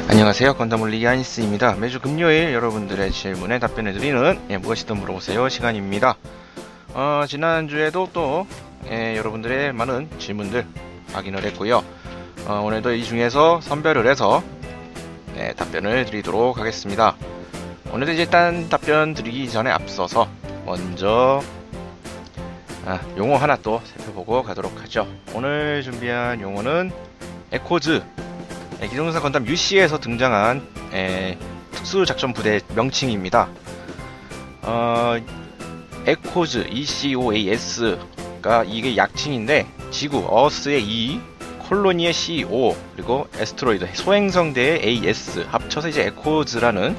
안녕하세요. 건담올리기 아니스입니다. 매주 금요일 여러분들의 질문에 답변해드리는 무엇이든 물어보세요 시간입니다. 지난주에도 또 여러분들의 많은 질문들 확인을 했고요. 오늘도 이 중에서 선별을 해서 답변을 드리도록 하겠습니다. 오늘도 이제 일단 답변 드리기 전에 앞서서 먼저 용어 하나 또 살펴보고 가도록 하죠. 오늘 준비한 용어는 에코즈, 기동전사 건담 UC에서 등장한 특수작전부대 명칭입니다. 에코즈, ECOAS가 이게 약칭인데 지구, 어스의 E, 콜로니의 CO, 그리고 에스트로이드, 소행성대의 AS 합쳐서 이제 에코즈라는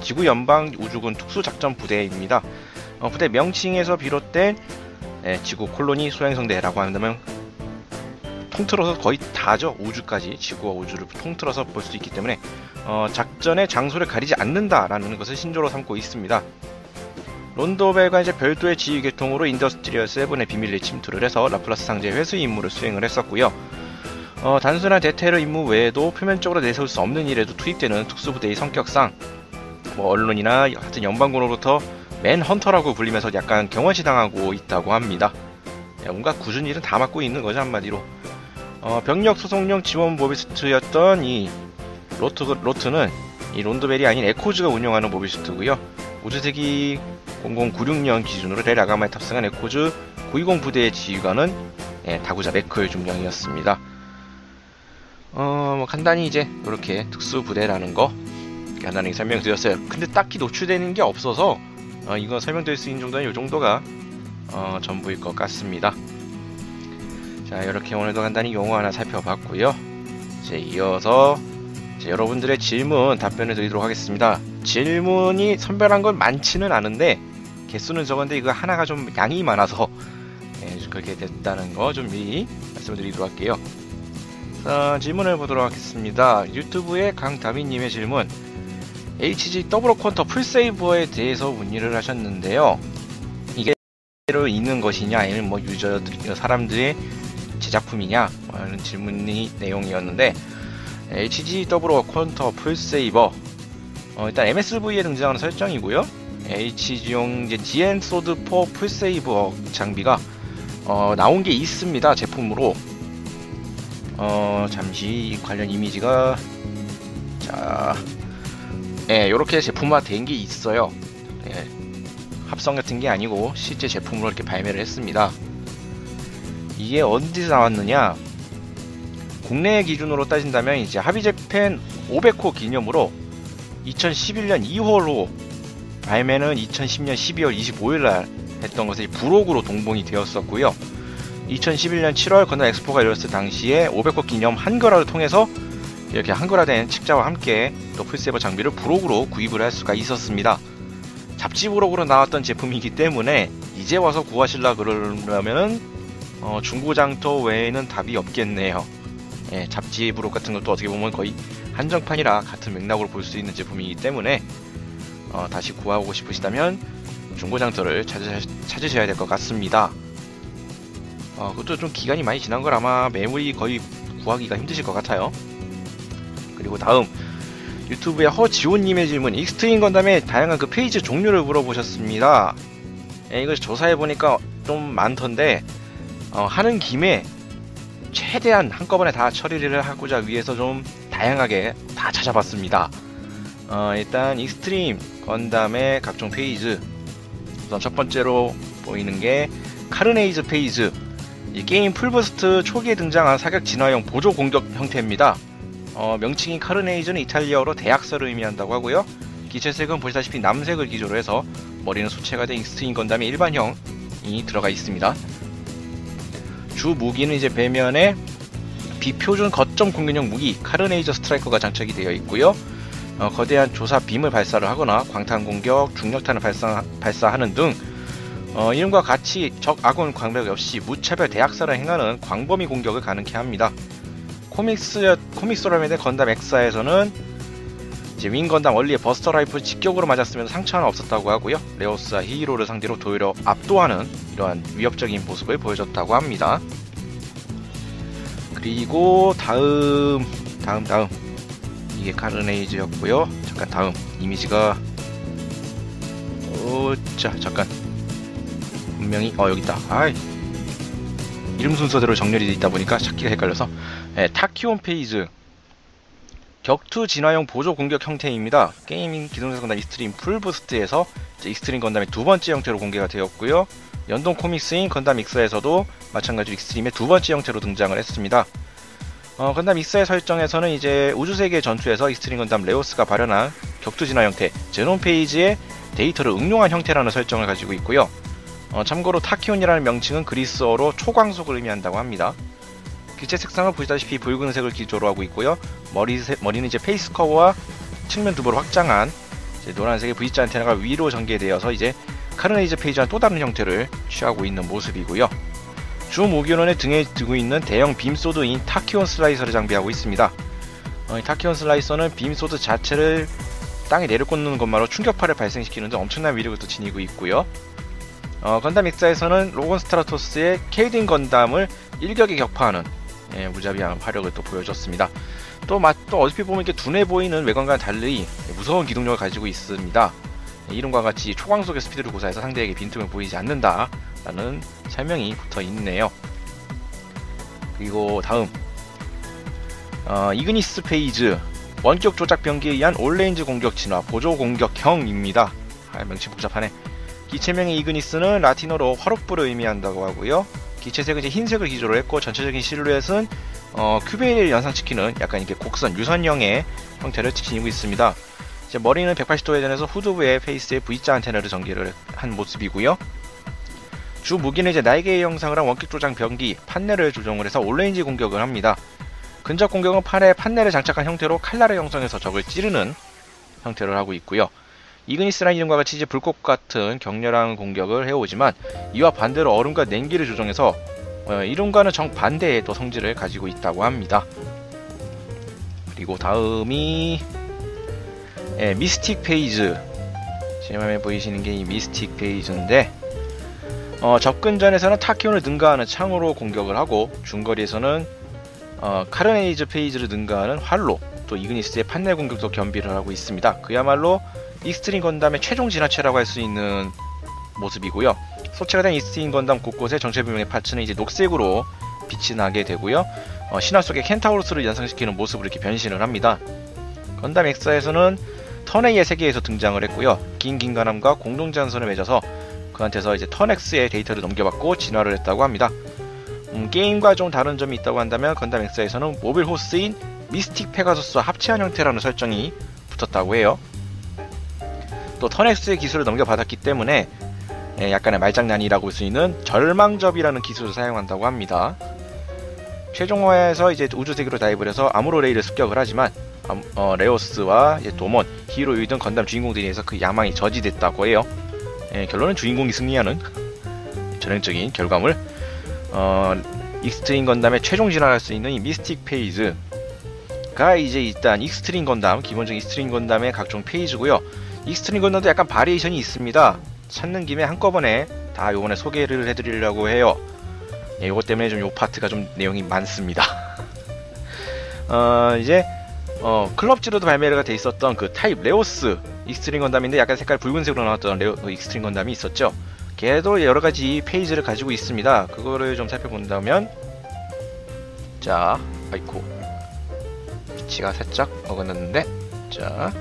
지구 연방 우주군 특수작전부대입니다. 부대 명칭에서 비롯된 지구, 콜로니, 소행성대라고 한다면 통틀어서 거의 다죠. 우주까지, 지구와 우주를 통틀어서 볼 수 있기 때문에 작전의 장소를 가리지 않는다라는 것을 신조로 삼고 있습니다. 론도벨과 이제 별도의 지휘 계통으로 인더스트리얼 7의 비밀리에 침투를 해서 라플라스 상자의 회수 임무를 수행을 했었고요. 단순한 대테러 임무 외에도 표면적으로 내세울 수 없는 일에도 투입되는 특수부대의 성격상 언론이나 하여튼 연방군으로부터 맨헌터라고 불리면서 약간 경원시 당하고 있다고 합니다. 뭔가 굳은 일은 다 맡고 있는 거죠, 한마디로. 병력 소속용 지원 모비스트였던 이 로트는 이 론도벨이 아닌 에코즈가 운영하는 모비스트고요. 우주세기 0096년 기준으로 레라가마에 탑승한 에코즈 920 부대의 지휘관은 다구자 매클 중령이었습니다. 간단히 이제 이렇게 특수부대라는 거 간단히 설명드렸어요. 근데 딱히 노출되는 게 없어서 이거 설명드릴 수 있는 정도는 이 정도가 전부일 것 같습니다. 자, 이렇게 오늘도 간단히 용어 하나 살펴봤고요. 이제 이어서 여러분들의 질문 답변을 드리도록 하겠습니다. 질문이 선별한 건 많지는 않은데 개수는 적은데 이거 하나가 좀 양이 많아서 그렇게 됐다는 거 좀 미리 말씀을 드리도록 할게요. 자, 질문을 보도록 하겠습니다. 유튜브의 강다빈님의 질문, HG 더블 쿼터 풀세이버에 대해서 문의를 하셨는데요. 이게 로 있는 것이냐 아니면 유저들, 사람들의 제작품이냐 하는 질문이 내용이었는데, HG 더블 쿼터 풀세이버 일단 MSV에 등장하는 설정이고요. HG용 GN 소드 4 풀세이버 장비가 나온 게 있습니다. 제품으로. 잠시 관련 이미지가 요렇게 제품화 된 게 있어요. 합성 같은 게 아니고 실제 제품으로 이렇게 발매를 했습니다. 이게 어디서 나왔느냐, 국내 기준으로 따진다면 이제 하비제팬 500호 기념으로 2011년 2월로 발매는 2010년 12월 25일날 했던 것이 부록으로 동봉이 되었었고요. 2011년 7월 건담 엑스포가 열렸을 당시에 500호 기념 한글화를 통해서 이렇게 한글화된 책자와 함께 또 풀세이버 장비를 부록으로 구입을 할 수가 있었습니다. 잡지 부록으로 나왔던 제품이기 때문에 이제 와서 구하실라 그러면은 중고장터 외에는 답이 없겠네요. 잡지 부록 같은 것도 어떻게 보면 거의 한정판이라 같은 맥락으로 볼 수 있는 제품이기 때문에 다시 구하고 싶으시다면 중고장터를 찾으셔야 될 것 같습니다. 그것도 좀 기간이 많이 지난 걸 아마 매물이 거의 구하기가 힘드실 것 같아요. 그리고 다음 유튜브의 허지호님의 질문, 익스트림 건담의 다양한 그 페이지 종류를 물어보셨습니다. 이걸 조사해보니까 좀 많던데 하는 김에 최대한 한꺼번에 다 처리를 하고자 위해서 좀 다양하게 다 찾아봤습니다. 일단 익스트림 건담의 각종 페이지, 우선 첫 번째로 보이는 게 카르네이즈 페이지. 이 게임 풀부스트 초기에 등장한 사격 진화형 보조 공격 형태입니다. 명칭인 카르네이즈는 이탈리아어로 대학살을 의미한다고 하고요. 기체색은 보시다시피 남색을 기조로 해서 머리는 수채가 된 익스트림 건담의 일반형이 들어가 있습니다. 주 무기는 이제 배면에 비표준 거점 공격형 무기 카르네이저 스트라이커가 장착이 되어 있고요. 거대한 조사 빔을 발사를 하거나 광탄 공격, 중력탄을 발사하는 등 이름과 같이 적 아군 광벽 없이 무차별 대학살을 행하는 광범위 공격을 가능케 합니다. 코믹스로 된 건담 엑사에서는 이제 윙 건담 원리의 버스터 라이플 직격으로 맞았으면 상처는 없었다고 하고요. 레오스와 히이로를 상대로 도리어 압도하는 이러한 위협적인 모습을 보여줬다고 합니다. 그리고 다음 이게 카르네이즈였고요. 잠깐 다음 이미지가 자 잠깐 분명히 여기 있다. 아이 이름 순서대로 정렬이 돼 있다 보니까 찾기가 헷갈려서. 타키온 페이즈 격투 진화용 보조 공격 형태입니다. 게이밍 기동전 건담 익스트림 풀부스트에서 익스트림 건담의 두 번째 형태로 공개가 되었고요. 연동 코믹스인 건담 익서에서도 마찬가지로 익스트림의 두 번째 형태로 등장을 했습니다. 건담 익서의 설정에서는 이제 우주세계 전투에서 익스트림 건담 레오스가 발현한 격투 진화 형태 제논 페이지의 데이터를 응용한 형태라는 설정을 가지고 있고요. 참고로 타키온이라는 명칭은 그리스어로 초광속을 의미한다고 합니다. 기체 색상은 보시다시피 붉은색을 기조로 하고 있고요. 머리는 이제 페이스 커버와 측면 두부를 확장한 이제 노란색의 V자 안테나가 위로 전개되어서 이제 카르네이즈 페이지와는 또 다른 형태를 취하고 있는 모습이고요. 주 무기로는 등에 두고 있는 대형 빔소드인 타키온 슬라이서를 장비하고 있습니다. 이 타키온 슬라이서는 빔소드 자체를 땅에 내려꽂는 것만으로 충격파를 발생시키는 등 엄청난 위력을 또 지니고 있고요. 건담 익사에서는 로건 스트라토스의 케이딘 건담을 일격에 격파하는 무자비한 화력을 또 보여줬습니다. 또 어차피 보면 이렇게 둔해 보이는 외관과는 달리 무서운 기동력을 가지고 있습니다. 이름과 같이 초광속의 스피드를 고사해서 상대에게 빈틈을 보이지 않는다 라는 설명이 붙어 있네요. 그리고 다음 이그니스 페이즈 원격 조작 병기에 의한 올레인지 공격 진화 보조 공격형입니다. 명칭 복잡하네. 기체명의 이그니스는 라틴어로 화롯불을 의미한다고 하고요. 기체색은 이제 흰색을 기조로 했고 전체적인 실루엣은 큐베이를 연상시키는 약간 이렇게 곡선 유선형의 형태를 지니고 있습니다. 이제 머리는 180도 회전해서 후두부에 페이스에 V자 안테나를 전개를 한 모습이고요. 주 무기는 이제 날개의 형상을 한 원격 조작 병기 판넬을 조정을 해서 온레인지 공격을 합니다. 근접 공격은 팔에 판넬을 장착한 형태로 칼날을 형성해서 적을 찌르는 형태를 하고 있고요. 이그니스라는 이름과 같이 이제 불꽃 같은 격렬한 공격을 해오지만 이와 반대로 얼음과 냉기를 조정해서 이름과는 정반대의 또 성질을 가지고 있다고 합니다. 그리고 다음이 미스틱 페이즈. 지금 화면에 보이시는 게 이 미스틱 페이즈인데 접근전에서는 타키온을 능가하는 창으로 공격을 하고 중거리에서는 카르네이즈 페이지를 능가하는 활로 또 이그니스의 판넬 공격도 겸비를 하고 있습니다. 그야말로 익스트림 건담의 최종 진화체라고 할 수 있는 모습이고요. 소체가 된 익스트림 건담 곳곳에 정체불명의 파츠는 이제 녹색으로 빛이 나게 되고요. 신화 속의 켄타우로스를 연상시키는 모습으로 이렇게 변신을 합니다. 건담 엑사에서는 턴A의 세계에서 등장을 했고요. 긴 긴가남과 공동전선을 맺어서 그한테서 이제 턴X의 데이터를 넘겨받고 진화를 했다고 합니다. 게임과 좀 다른 점이 있다고 한다면 건담 엑사에서는 모빌 호스인 미스틱 페가수스와 합체한 형태라는 설정이 붙었다고 해요. 또 턴X의 기술을 넘겨받았기 때문에 약간의 말장난이라고 볼 수 있는 절망접이라는 기술을 사용한다고 합니다. 최종화에서 이제 우주세계로 다이브를 해서 아무로레이를 습격을 하지만 레오스와 이제 도몬, 히로유 등 건담 주인공들에 의해서 그 야망이 저지됐다고 해요. 결론은 주인공이 승리하는 전형적인 결과물. 익스트림 건담의 최종 진화할 수 있는 이 미스틱 페이즈가 이제 일단 익스트림 건담, 기본적인 익스트림 건담의 각종 페이지고요. 익스트림 건담도 약간 바리에이션이 있습니다. 찾는 김에 한꺼번에 다 요번에 소개를 해드리려고 해요. 요것 때문에 좀 요 파트가 좀 내용이 많습니다. 이제 클럽지로도 발매가 돼 있었던 그 타입 레오스 익스트림 건담인데 약간 색깔 붉은색으로 나왔던 익스트림 건담이 있었죠. 걔도 여러가지 페이지를 가지고 있습니다. 그거를 좀 살펴본다면, 자, 아이코 위치가 살짝 어긋났는데, 자,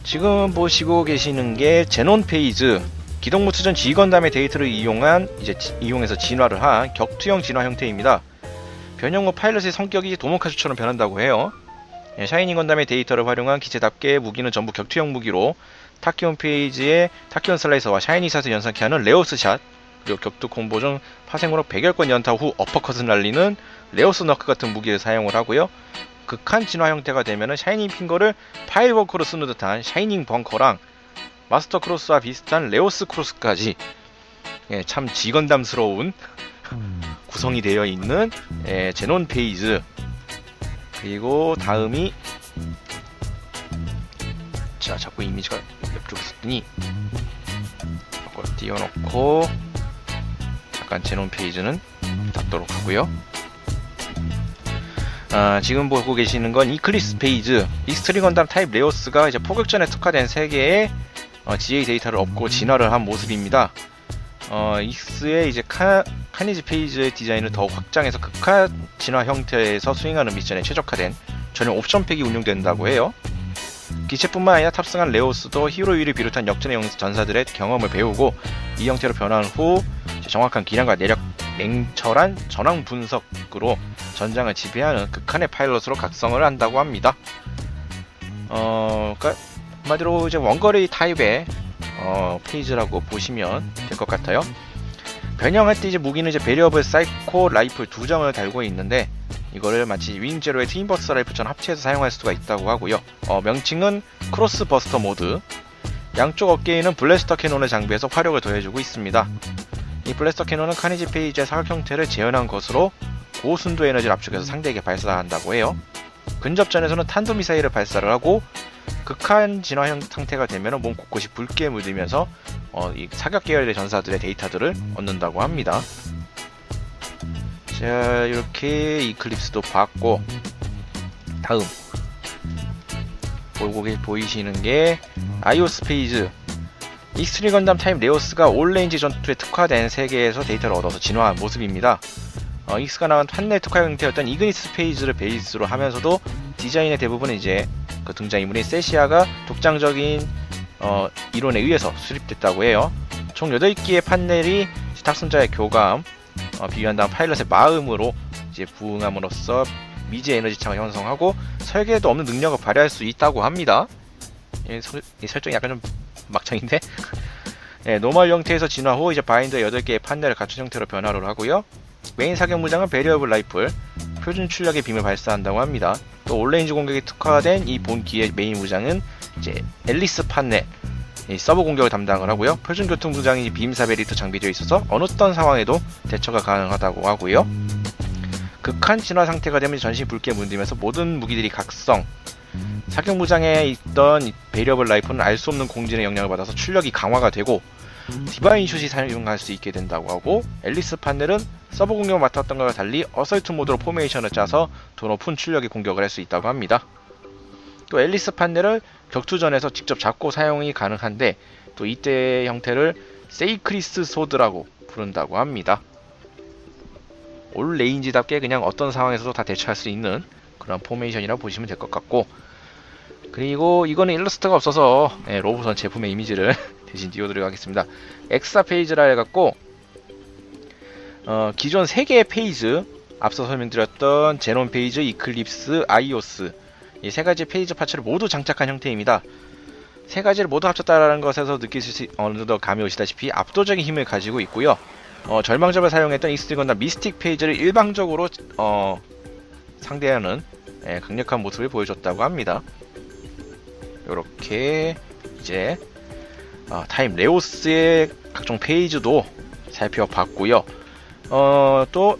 지금 보시고 계시는 게 제논 페이즈, 기동무트전 G건담의 데이터를 이용해서 진화를 한 격투형 진화 형태입니다. 변형 후 파일럿의 성격이 도모카즈처럼 변한다고 해요. 샤이닝 건담의 데이터를 활용한 기체답게 무기는 전부 격투형 무기로 타키온 페이지의 타키온 슬라이서와 샤이니 샷을 연상케 하는 레오스 샷, 그리고 격투 콤보 중 파생으로 100여건 연타 후 어퍼컷을 날리는 레오스 너크 같은 무기를 사용을 하고요. 극한 진화 형태가 되면은 샤이닝 핑거를 파이어워크로 쓰는 듯한 샤이닝 벙커랑 마스터 크로스와 비슷한 레오스 크로스까지 참 G건담스러운 구성이 되어 있는 제논 페이즈. 그리고 다음이, 자, 자꾸 이미지가 옆쪽에 있었더니 이걸 띄워놓고 잠깐 제논 페이지는 닫도록 하고요. 지금 보고 계시는 건 이클립스 페이즈, 익스트림 건담 타입 레오스가 이제 포격전에 특화된 3개의 GA 데이터를 얻고 진화를 한 모습입니다. 익스의 이제 카니지 페이지의 디자인을 더욱 확장해서 극화 진화 형태에서 수행하는 미션에 최적화된 전용 옵션 팩이 운용된다고 해요. 기체뿐만 아니라 탑승한 레오스도 히로유를 비롯한 역전의 전사들의 경험을 배우고 이 형태로 변화한 후 정확한 기량과 내력, 냉철한 전황 분석으로 전장을 지배하는 극한의 파일럿으로 각성을 한다고 합니다. 그러니까 한마디로 이제 원거리 타입의 페이지라고 보시면 될 것 같아요. 변형할 때 이제 무기는 이제 베리어블 사이코 라이플 2정을 달고 있는데 이거를 마치 윙제로의 트윈버스터 라이플처럼 합체해서 사용할 수가 있다고 하고요. 명칭은 크로스 버스터 모드. 양쪽 어깨에는 블래스터 캐논을 장비해서 화력을 더해주고 있습니다. 이 블래스터 캐논은 카니지 페이지의 사각 형태를 재현한 것으로 고순도 에너지를 압축해서 상대에게 발사한다고 해요. 근접전에서는 탄도미사일을 발사를 하고 극한 진화 상태가 되면 몸 곳곳이 붉게 물들면서 이 사격 계열의 전사들의 데이터들을 얻는다고 합니다. 자, 이렇게 이클립스도 봤고, 다음 보이시는 게 아이오스 페이지. 익스트림 건담 타입 레오스가 올레인지 전투에 특화된 세계에서 데이터를 얻어서 진화한 모습입니다. 익스가 나온 판넬 특화 형태였던 이그니스 페이지를 베이스로 하면서도 디자인의 대부분은 이제 그 등장인물인 세시아가 독창적인 이론에 의해서 수립됐다고 해요. 총 8개의 판넬이 탑승자의 교감, 비교한 다음 파일럿의 마음으로 이제 부응함으로써 미지 에너지창을 형성하고 설계에도 없는 능력을 발휘할 수 있다고 합니다. 이 설정이 약간 좀 막창인데? 네, 노멀 형태에서 진화 후 이제 바인더 8개의 판넬을 갖춘 형태로 변화를 하고요. 메인 사격 무장은 베리어블 라이플, 표준 출력의 빔을 발사한다고 합니다. 또 온레인지 공격에 특화된 이 본기의 메인 무장은 이제 앨리스 판넬, 서브 공격을 담당을 하고요. 표준 교통 무장이 빔사베리도 장비되어 있어서 어느 어떤 상황에도 대처가 가능하다고 하고요. 극한 진화 상태가 되면 전신이 붉게 물들면서 모든 무기들이 각성. 사격 무장에 있던 베리어블 라이프는 알 수 없는 공진의 영향을 받아서 출력이 강화가 되고 디바인 슛이 사용할 수 있게 된다고 하고, 앨리스 판넬은 서브 공격을 맡았던 것과 달리 어설트 모드로 포메이션을 짜서 더 높은 출력의 공격을 할 수 있다고 합니다. 또 앨리스 판넬을 격투전에서 직접 잡고 사용이 가능한데 또 이때의 형태를 세이크리스 소드라고 부른다고 합니다. 올 레인지답게 그냥 어떤 상황에서도 다 대처할 수 있는 그런 포메이션이라고 보시면 될 것 같고, 그리고 이거는 일러스트가 없어서 로봇원 제품의 이미지를 대신 띄워드리도록 하겠습니다. 엑사 페이지라 해갖고 기존 3개의 페이지, 앞서 설명드렸던 제논 페이지, 이클립스, 아이오스, 이 3가지 페이지 파츠를 모두 장착한 형태입니다. 3가지를 모두 합쳤다는 것에서 느낄 수 어느덧 감이 오시다시피 압도적인 힘을 가지고 있고요. 절망접을 사용했던 익스트림 건담 미스틱 페이지를 일방적으로 상대하는 강력한 모습을 보여줬다고 합니다. 요렇게 이제 타입 레오스의 각종 페이지도 살펴봤고요. 또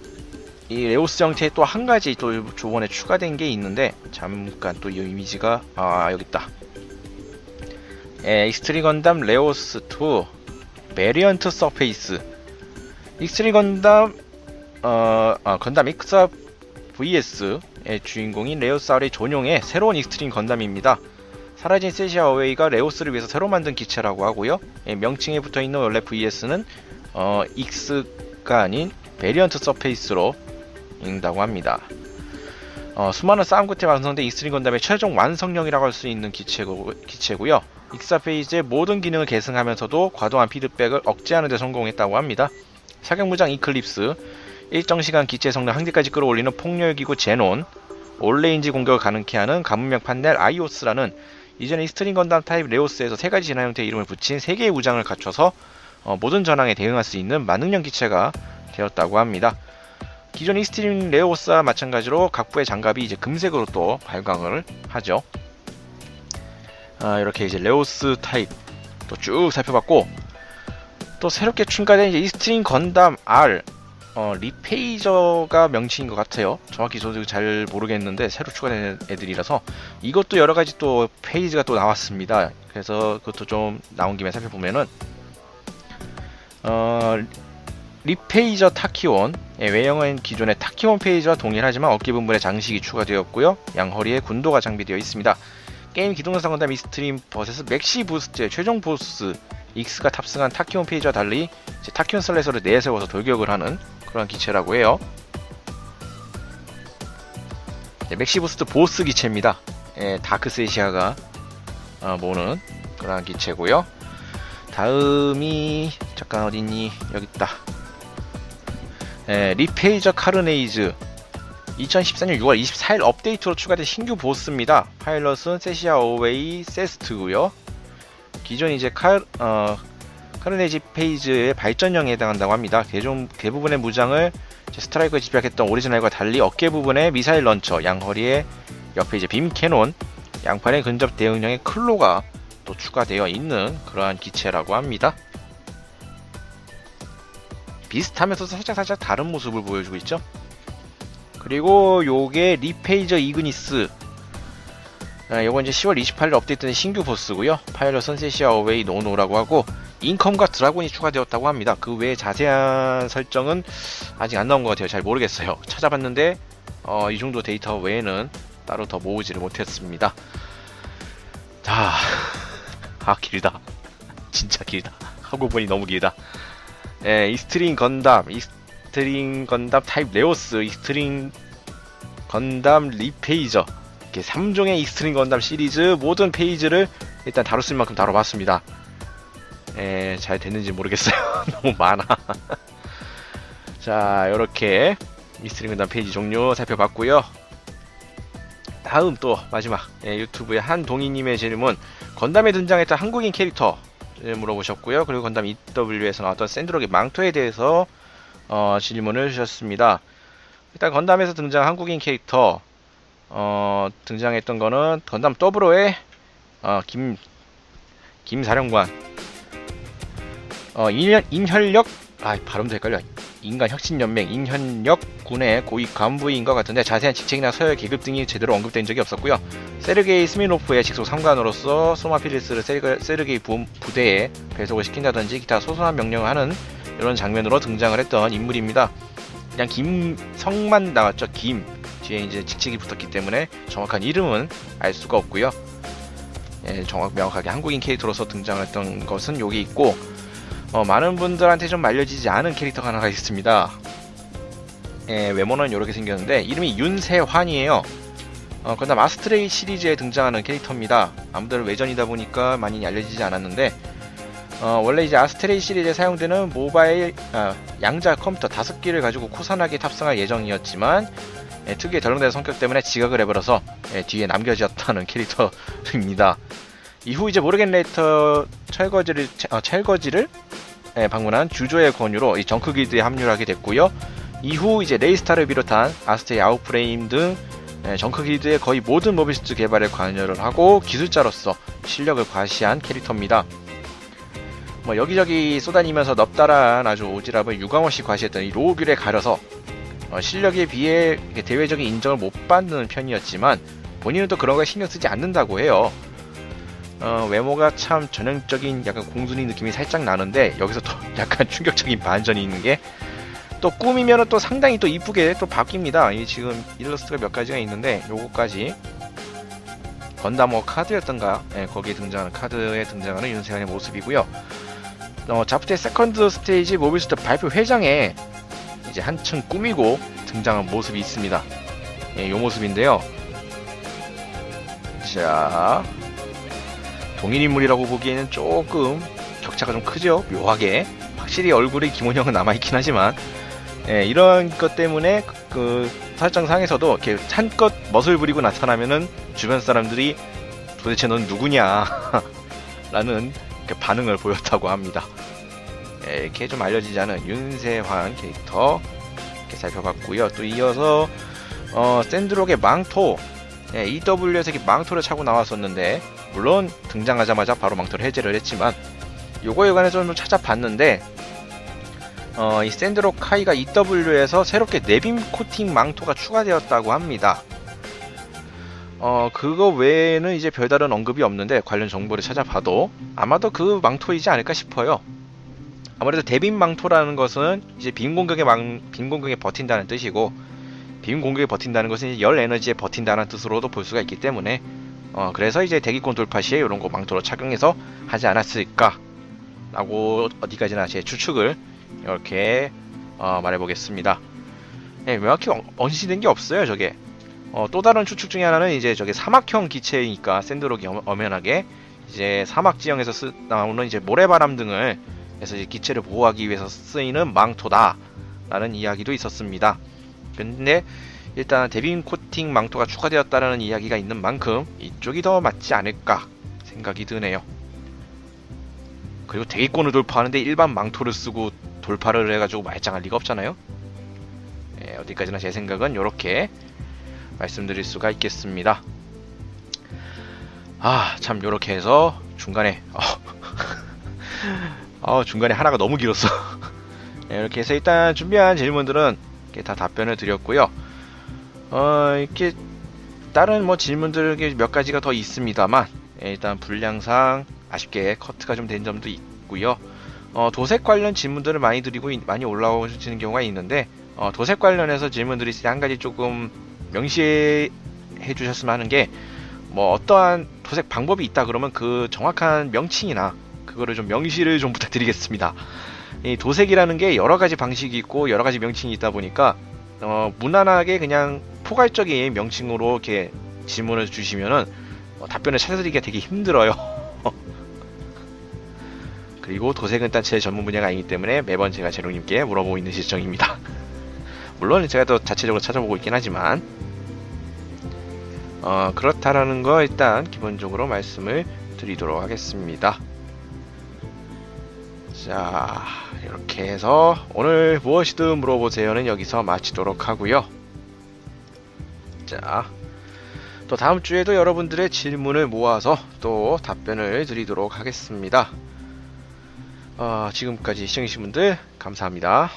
이 레오스 형태의 또 한 가지 또 저번에 추가된 게 있는데, 잠깐 또 이 이미지가 여기 있다. 익스트림 건담 레오스 2 베리언트 서페이스. 익스트림 건담 건담 익사 VS의 주인공인 레오스 R의 전용의 새로운 익스트림 건담입니다. 사라진 세시아 어웨이가 레오스를 위해서 새로 만든 기체라고 하고요. 명칭에 붙어있는 원래 VS는 익스가 아닌 베리언트 서페이스로 읽는다고 합니다. 수많은 싸움 끝에 완성된 익스트림 건담의 최종 완성형이라고 할 수 있는 기체고요. 익사 페이지의 모든 기능을 계승하면서도 과도한 피드백을 억제하는 데 성공했다고 합니다. 사격무장 이클립스, 일정 시간 기체 성능 한계까지 끌어올리는 폭렬기구 제논, 올레인지 공격을 가능케 하는 가문명 판넬 아이오스라는 이전에 익스트림 건담 타입 레오스에서 3가지 진화 형태의 이름을 붙인 3개의 우장을 갖춰서 모든 전황에 대응할 수 있는 만능형 기체가 되었다고 합니다. 기존 익스트림 레오스와 마찬가지로 각부의 장갑이 이제 금색으로 또 발광을 하죠. 이렇게 이제 레오스 타입 또 쭉 살펴봤고, 또 새롭게 추가된 이제 익스트림 건담 R 리페이저가 명칭인 것 같아요. 정확히 저도 잘 모르겠는데 새로 추가된 애들이라서 이것도 여러가지 또 페이지가 또 나왔습니다. 그래서 그것도 좀 나온 김에 살펴보면은 리페이저 타키온, 외형은 기존의 타키온 페이지와 동일하지만 어깨 부분에 장식이 추가되었고요. 양허리에 군도가 장비되어 있습니다. 게임 기동성 건담 익스트림 버세스 맥시 부스트의 최종 보스 익스가 탑승한 타키온 페이지와 달리 타키온 슬래서를 내세워서 돌격을 하는 그런 기체라고 해요. 맥시 부스트 보스 기체입니다. 다크세시아가 모는 그런 기체고요. 다음이 잠깐 어딨니? 여기 있다. 리페이저 카르네이즈 2014년 6월 24일 업데이트로 추가된 신규 보스입니다. 파일럿은 세시아 어웨이 세스트고요. 기존 이제 카르네이지 페이지의 발전형에 해당한다고 합니다. 대부분의 무장을 스트라이커에 집약했던 오리지널과 달리 어깨 부분에 미사일 런처, 양허리에 옆에 이제 빔 캐논, 양팔에 근접 대응형의 클로가 또 추가되어 있는 그러한 기체라고 합니다. 비슷하면서 살짝 다른 모습을 보여주고 있죠. 그리고 요게 리페이저 이그니스, 요건 이제 10월 28일 업데이트된 신규 보스고요. 파일럿은 세시아 어웨이 노노라고 하고 인컴과 드라곤이 추가되었다고 합니다. 그 외에 자세한 설정은 아직 안 나온 것 같아요. 잘 모르겠어요. 찾아봤는데 이 정도 데이터 외에는 따로 더 모으지를 못했습니다. 자, 길다. 진짜 길다. 하고 보니 너무 길다. 익스트림 건담 타입 레오스, 익스트림 건담 리페이저, 이렇게 3종의 익스트림 건담 시리즈 모든 페이지를 일단 다뤘을 만큼 다뤄봤습니다. 잘 됐는지 모르겠어요. 너무 많아. 자, 이렇게 익스트림 건담 페이지 종료 살펴봤고요. 다음 또 마지막 유튜브의 한동희님의 질문, 건담에 등장했던 한국인 캐릭터 물어보셨고요. 그리고 건담 EW에서 나왔던 샌드록의 망토에 대해서 질문을 주셨습니다. 일단 건담에서 등장한 한국인 캐릭터 등장했던 거는 건담 더블로의 김사령관, 임현력, 발음도 헷갈려. 인간혁신연맹 임현력 군의 고위 간부인 것 같은데 자세한 직책이나 서열 계급 등이 제대로 언급된 적이 없었고요. 세르게이 스미노프의 직속 상관으로서 소마필리스를 세르게이 부대에 배속을 시킨다든지 기타 소소한 명령을 하는 이런 장면으로 등장을 했던 인물입니다. 그냥 김성만 나왔죠. 김 뒤에 이제 직책이 붙었기 때문에 정확한 이름은 알 수가 없고요. 명확하게 한국인 캐릭터로서 등장을 했던 것은 여기 있고, 많은 분들한테 좀 알려지지 않은 캐릭터가 하나가 있습니다. 외모는 이렇게 생겼는데 이름이 윤세환이에요. 건담 아스트레이 시리즈에 등장하는 캐릭터입니다. 아무래도 외전이다 보니까 많이 알려지지 않았는데, 원래 이제 아스트레이 시리즈에 사용되는 모바일 양자 컴퓨터 5개를 가지고 코산하게 탑승할 예정이었지만 특유의 덜렁대는 성격 때문에 지각을 해버려서 뒤에 남겨졌다는 캐릭터입니다. 이후 이제 모르겐레이터 첼거지를 방문한 주조의 권유로 이 정크 길드에 합류를 하게 됐고요. 이후 이제 레이스타를 비롯한 아스트레이 아웃프레임 등 정크 길드의 거의 모든 모비스트 개발에 관여를 하고 기술자로서 실력을 과시한 캐릭터입니다. 여기저기 쏘다니면서 넙다란 아주 오지랖을 유감없이 과시했던 이 로우빌에 가려서 실력에 비해 대외적인 인정을 못 받는 편이었지만 본인은 또 그런 걸 신경 쓰지 않는다고 해요. 외모가 참 전형적인 약간 공순이 느낌이 살짝 나는데 여기서 또 약간 충격적인 반전이 있는 게, 또 꾸미면은 또 상당히 또 이쁘게 또 바뀝니다. 이 지금 일러스트가 몇 가지가 있는데 요거까지 건담워 카드였던가, 거기에 등장하는 카드에 등장하는 윤세환의 모습이고요. 자프트의 세컨드 스테이지 모비스트 발표 회장에 이제 한층 꾸미고 등장한 모습이 있습니다. 요 모습인데요. 자, 동일인물이라고 보기에는 조금 격차가 좀 크죠. 묘하게. 확실히 얼굴이 김원형은 남아있긴 하지만 이런 것 때문에 그 설정상에서도 이렇게 한껏 멋을 부리고 나타나면은 주변 사람들이 도대체 넌 누구냐 라는 반응을 보였다고 합니다. 이렇게 좀 알려지지 않은 윤세환 캐릭터 이렇게 살펴봤고요. 또 이어서 샌드록의 망토, EW에서 망토를 차고 나왔었는데, 물론 등장하자마자 바로 망토를 해제를 했지만 요거에 관해서 좀 찾아봤는데, 이 샌드록 카이가 EW에서 새롭게 내빔 코팅 망토가 추가되었다고 합니다. 그거 외에는 이제 별다른 언급이 없는데 관련 정보를 찾아봐도 아마도 그 망토이지 않을까 싶어요. 아무래도 대빈망토라는 것은 이제 빈 공격에 버틴다는 뜻이고, 빈 공격에 버틴다는 것은 열 에너지에 버틴다는 뜻으로도 볼 수가 있기 때문에 그래서 이제 대기권 돌파 시에 이런 거 망토로 착용해서 하지 않았을까 라고 어디까지나 제 추측을 이렇게 말해보겠습니다. 네, 명확히 언시된 게 없어요. 저게 또 다른 추측 중에 하나는 이제 저게 사막형 기체이니까 샌드록이 엄연하게 이제 사막 지형에서 나오는 이제 모래바람 등을 해서 이제 기체를 보호하기 위해서 쓰이는 망토다 라는 이야기도 있었습니다. 근데 일단 대빈 코팅 망토가 추가되었다는 이야기가 있는 만큼 이쪽이 더 맞지 않을까 생각이 드네요. 그리고 대기권을 돌파하는데 일반 망토를 쓰고 돌파를 해가지고 말짱할 리가 없잖아요. 네, 어디까지나 제 생각은 이렇게 말씀드릴 수가 있겠습니다. 참 요렇게 해서 중간에 중간에 하나가 너무 길었어. 네, 이렇게 해서 일단 준비한 질문들은 이렇게 다 답변을 드렸고요. 이렇게 다른 뭐 질문들 몇 가지가 더 있습니다만 일단 분량상 아쉽게 커트가 좀 된 점도 있고요. 도색 관련 질문들을 많이 드리고 많이 올라오시는 경우가 있는데 도색 관련해서 질문들이 있을 때 한 가지 조금 명시해 주셨으면 하는 게, 뭐 어떠한 도색 방법이 있다 그러면 그 정확한 명칭이나 그거를 좀 명시를 좀 부탁드리겠습니다. 이 도색이라는 게 여러 가지 방식이 있고 여러 가지 명칭이 있다 보니까 무난하게 그냥 포괄적인 명칭으로 이렇게 질문을 주시면은 답변을 찾아드리기가 되게 힘들어요. 그리고 도색은 일단 제 전문 분야가 아니기 때문에 매번 제가 제롱님께 물어보고 있는 실정입니다. 물론 제가 또 자체적으로 찾아보고 있긴 하지만 그렇다라는 거 일단 기본적으로 말씀을 드리도록 하겠습니다. 자, 이렇게 해서 오늘 무엇이든 물어보세요는 여기서 마치도록 하고요. 자, 또 다음 주에도 여러분들의 질문을 모아서 또 답변을 드리도록 하겠습니다. 지금까지 시청해주신 분들 감사합니다.